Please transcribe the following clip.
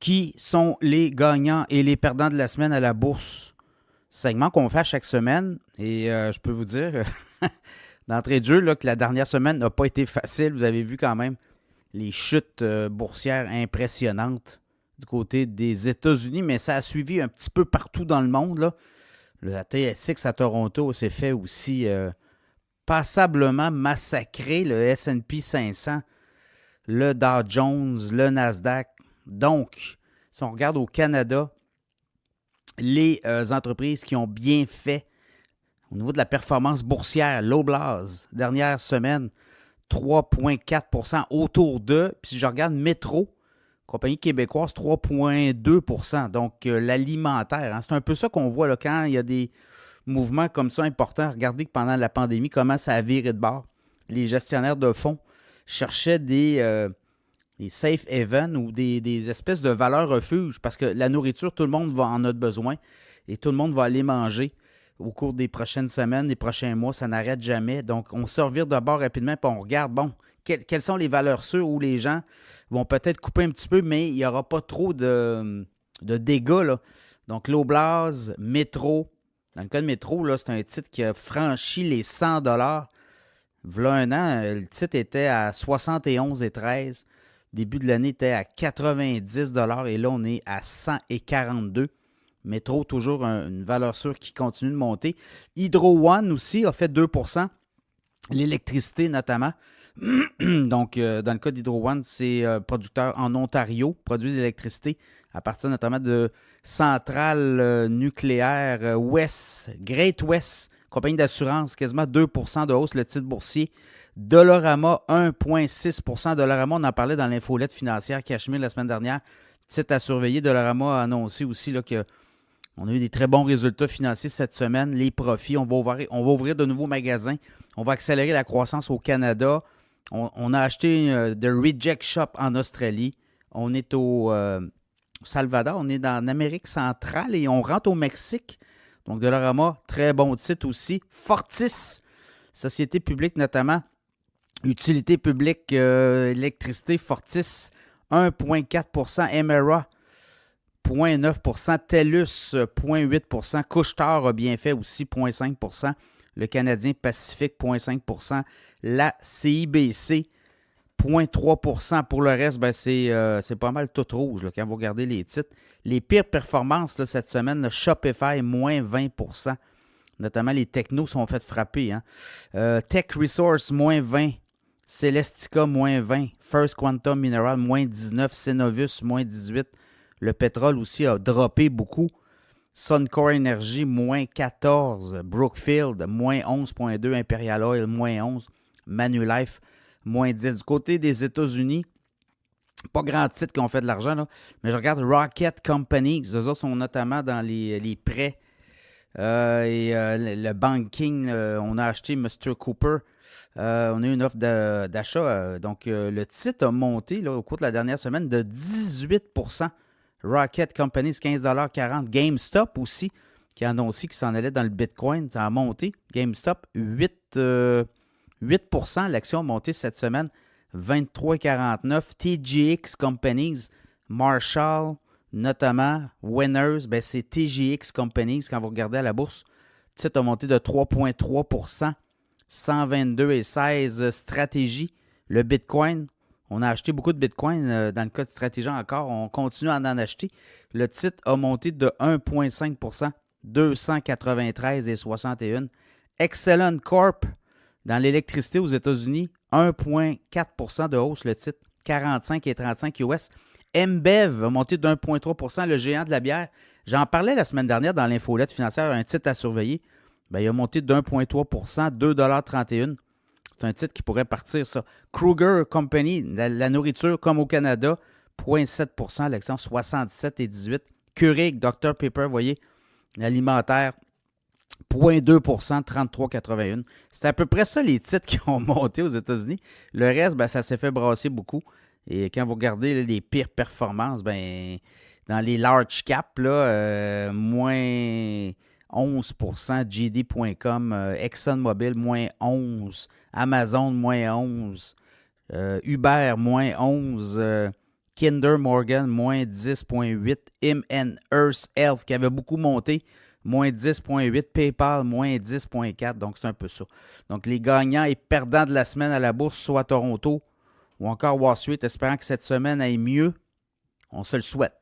Qui sont les gagnants et les perdants de la semaine à la bourse? Segment qu'on fait chaque semaine. Et je peux vous dire, d'entrée de jeu, là, que la dernière semaine n'a pas été facile. Vous avez vu quand même les chutes boursières impressionnantes du côté des États-Unis, mais ça a suivi un petit peu partout dans le monde, là. Le TSX à Toronto s'est fait aussi passablement massacrer. Le S&P 500, le Dow Jones, le Nasdaq. Donc, si on regarde au Canada, les entreprises qui ont bien fait au niveau de la performance boursière, Loblaws, dernière semaine, 3,4 autour de. Puis si je regarde Métro, compagnie québécoise, 3,2 Donc, l'alimentaire, hein, c'est un peu ça qu'on voit là, quand il y a des mouvements comme ça importants. Regardez que pendant la pandémie, comment ça a viré de bord. Les gestionnaires de fonds cherchaient des safe haven ou des espèces de valeurs refuges parce que la nourriture, tout le monde va en a besoin et tout le monde va aller manger au cours des prochaines semaines, des prochains mois. Ça n'arrête jamais. Donc, on se revire de bord rapidement et on regarde, bon, quelles sont les valeurs sûres où les gens vont peut-être couper un petit peu, mais il n'y aura pas trop de dégâts, là. Donc, Loblaws, Métro. Dans le cas de Métro, là, c'est un titre qui a franchi les 100 V'là un an, le titre était à 71,13. Début de l'année était à 90 et là, on est à 142. Métro, toujours une valeur sûre qui continue de monter. Hydro One aussi a fait 2 l'électricité notamment. Donc, dans le cas d'Hydro One, c'est producteur en Ontario, produit de l'électricité à partir notamment de centrales nucléaires Great West, compagnie d'assurance, quasiment 2 de hausse, le titre boursier. Dollarama, 1,6 Dollarama, on en parlait dans l'infolette financière Cachemire la semaine dernière. Titre à surveiller. Dollarama a annoncé aussi là, qu'on a eu des très bons résultats financiers cette semaine. Les profits, on va ouvrir de nouveaux magasins. On va accélérer la croissance au Canada. On a acheté The Reject Shop en Australie. On est au Salvador. On est en Amérique centrale et on rentre au Mexique. Donc, Dollarama, très bon titre aussi. Fortis, société publique notamment. Utilité publique, électricité, Fortis, 1,4 Emera, 0,9 TELUS, 0,8 Couche-Tard a bien fait aussi, 0,5 le Canadien Pacifique, 0,5 la CIBC, 0,3 Pour le reste, ben c'est pas mal tout rouge là, quand vous regardez les titres. Les pires performances là, cette semaine, le Shopify, moins 20 notamment les technos sont fait frapper. Hein. Tech Resource, moins 20 Celestica, moins 20 First Quantum Mineral, moins 19 Cenovus, moins 18 Le pétrole aussi a droppé beaucoup. Suncor Energy, moins 14 Brookfield, moins 11,2 Imperial Oil, moins 11 Manulife, moins 10 Du côté des États-Unis, pas grand titre qui ont fait de l'argent, là, mais je regarde Rocket Companies. Eux autres sont notamment dans les prêts et le banking. On a acheté Mr. Cooper. On a eu une offre d'achat. Donc, le titre a monté là, au cours de la dernière semaine de 18 Rocket Companies, 15,40 GameStop aussi, qui a annoncé qu'il s'en allait dans le Bitcoin. Ça a monté. GameStop, 8 L'action a monté cette semaine, 23,49 TGX Companies, Marshall, notamment, Winners, ben c'est TGX Companies, quand vous regardez à la bourse. Le titre a monté de 3,3 122,16 Stratégie. Le Bitcoin, on a acheté beaucoup de Bitcoin dans le cas de Stratégie encore. On continue à en acheter. Le titre a monté de 1,5 293,61 Excellent Corp, dans l'électricité aux États-Unis, 1,4 de hausse le titre, 45,35 US. Embev a monté de 1,3 le géant de la bière. J'en parlais la semaine dernière dans l'infolette financière, un titre à surveiller. Ben, il a monté de 1,3 2,31 C'est un titre qui pourrait partir, ça. Kruger Company, la nourriture comme au Canada, 0,7 l'action, 77,18 Keurig, Dr Pepper, vous voyez, l'alimentaire, 0,2 33,81 C'est à peu près ça les titres qui ont monté aux États-Unis. Le reste, ben, ça s'est fait brasser beaucoup. Et quand vous regardez là, les pires performances, ben, dans les large caps, là, moins 11 JD.com, ExxonMobil, moins 11 Amazon, moins 11 Uber, moins 11 Kinder Morgan, moins 10,8. Im Earth Health, qui avait beaucoup monté, moins 10,8. PayPal, moins 10,4. Donc, c'est un peu ça. Donc, les gagnants et perdants de la semaine à la bourse, soit à Toronto ou encore Wall Street, espérant que cette semaine aille mieux. On se le souhaite.